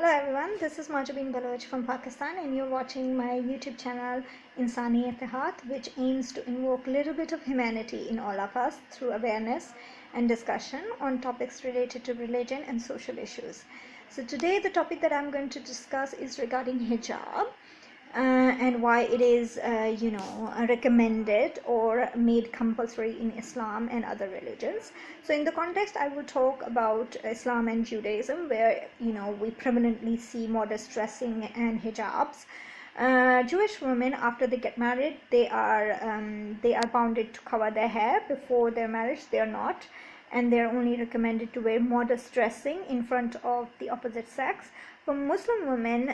Hello everyone, this is Majabin Baloch from Pakistan and you're watching my YouTube channel Insani Etihat, which aims to invoke a little bit of humanity in all of us through awareness and discussion on topics related to religion and social issues. So today the topic that I'm going to discuss is regarding hijab. And why it is recommended or made compulsory in Islam and other religions. So in the context I will talk about Islam and Judaism, where we prevalently see modest dressing and hijabs. Jewish women, after they get married, they are bounded to cover their hair. Before their marriage they are not, and they are only recommended to wear modest dressing in front of the opposite sex. For Muslim women,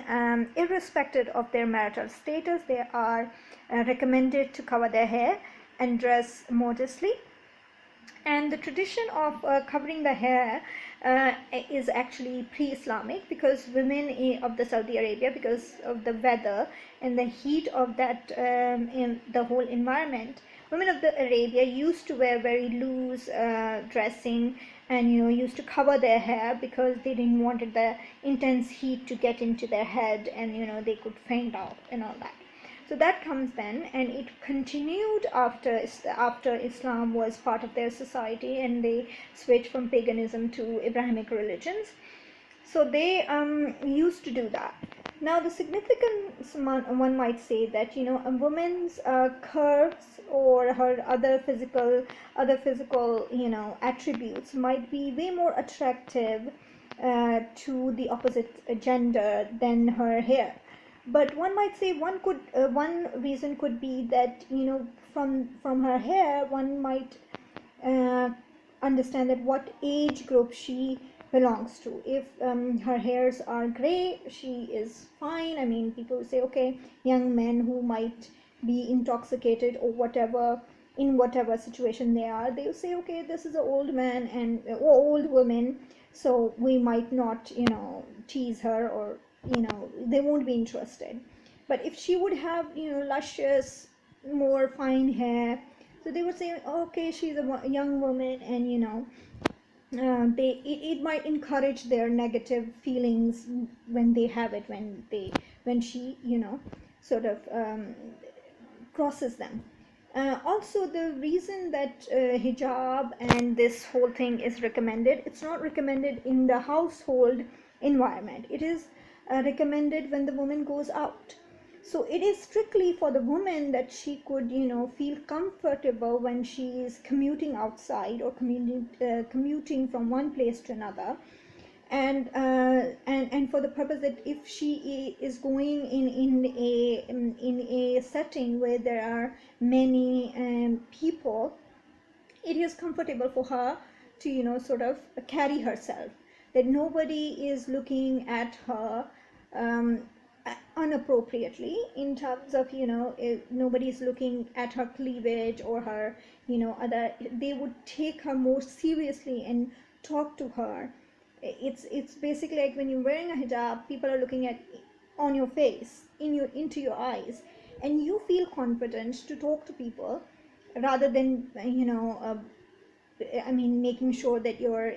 irrespective of their marital status, they are recommended to cover their hair and dress modestly. And the tradition of covering the hair is actually pre-Islamic, because women of the Saudi Arabia, because of the weather and the heat of that in the whole environment, women of the Arabia used to wear very loose dressing, and used to cover their hair because they didn't want the intense heat to get into their head, and they could faint out and all that. So that comes then, and it continued after Islam was part of their society and they switched from paganism to Abrahamic religions. So they used to do that. Now the significance, one might say, that a woman's curves or her other physical attributes might be way more attractive to the opposite gender than her hair. But one might say one reason could be that from her hair one might understand that what age group she belongs to. If her hairs are gray, she is fine. I mean, people say, okay, young men who might be intoxicated or whatever, in whatever situation they are, they will say, okay, this is an old man and or old woman, so we might not tease her, or they won't be interested. But if she would have luscious, more fine hair, so they would say, okay, she's a young woman, and it might encourage their negative feelings when they have it, when she sort of crosses them. Also, the reason that hijab and this whole thing is recommended, it's not recommended in the household environment. It is recommended when the woman goes out. So it is strictly for the woman, that she could feel comfortable when she is commuting outside or commuting from one place to another, and for the purpose that if she is going in a setting where there are many people, it is comfortable for her to sort of carry herself, that nobody is looking at her unappropriately, in terms of nobody is looking at her cleavage or her other. They would take her more seriously and talk to her. It's basically like when you're wearing a hijab, people are looking at on your face, into your eyes, and you feel confident to talk to people, rather than I mean, making sure that your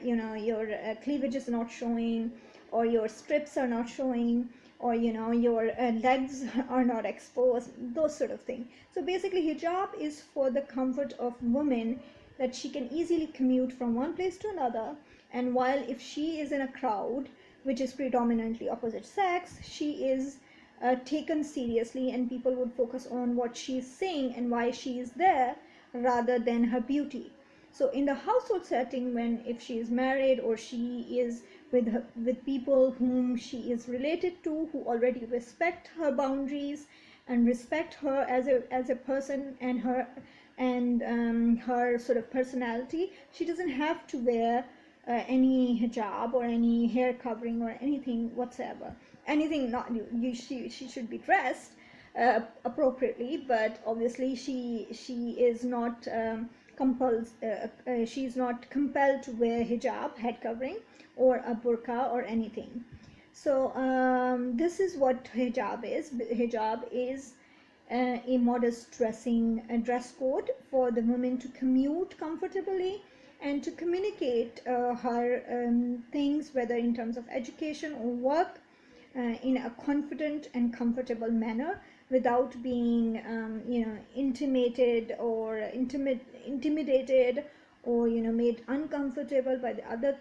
cleavage is not showing, or your strips are not showing, or your legs are not exposed, those sort of things. So basically hijab is for the comfort of women, that she can easily commute from one place to another, and while if she is in a crowd which is predominantly opposite sex, she is taken seriously, and people would focus on what she is saying and why she is there, rather than her beauty. So in the household setting, when if she is married, or she is with people whom she is related to, who already respect her boundaries and respect her as a person, and her sort of personality, she doesn't have to wear any hijab or any hair covering or anything whatsoever. Anything not she should be dressed appropriately, but obviously she is not she's not compelled to wear hijab, head covering, or a burqa or anything. So this is what hijab is. Hijab is a modest dress code for the women to commute comfortably and to communicate her things, whether in terms of education or work, in a confident and comfortable manner without being intimidated or intimidated or made uncomfortable by the other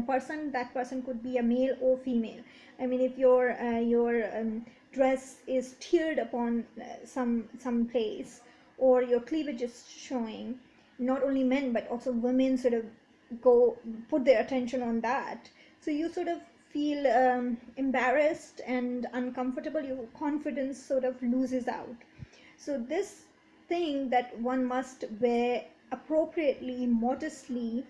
person. That person could be a male or female. I mean, if your dress is tiered upon some place, or your cleavage is showing, not only men but also women sort of go put their attention on that, so you sort of feel embarrassed and uncomfortable. Your confidence sort of loses out. So this thing that one must wear appropriately, modestly,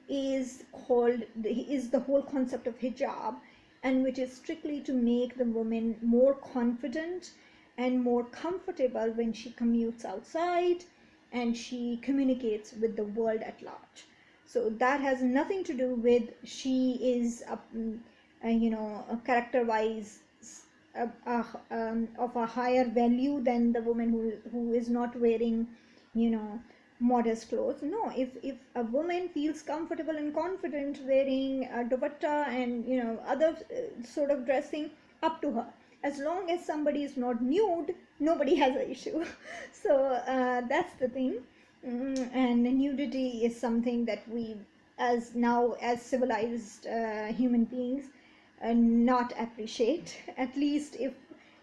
is the whole concept of hijab, and which is strictly to make the woman more confident and more comfortable when she commutes outside and she communicates with the world at large. So that has nothing to do with she is a character wise of a higher value than the woman who is not wearing you know modest clothes. No, if a woman feels comfortable and confident wearing a dupatta and other sort of dressing, up to her. As long as somebody is not nude, nobody has an issue. So that's the thing. And nudity is something that we, as now as civilized human beings, not appreciate. At least if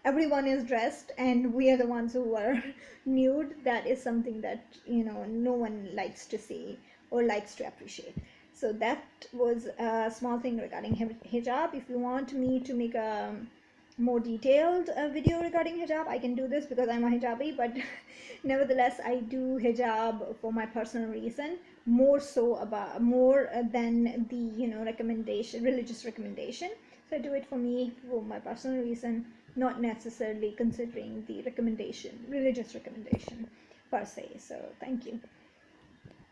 everyone is dressed and we are the ones who are nude, that is something that no one likes to see or likes to appreciate. So that was a small thing regarding hijab. If you want me to make a more detailed video regarding hijab, I can do this because I'm a hijabi, but nevertheless I do hijab for my personal reason, more so about more than the recommendation, religious recommendation. So I do it for me, for my personal reason, not necessarily considering the recommendation, religious recommendation per se. So thank you.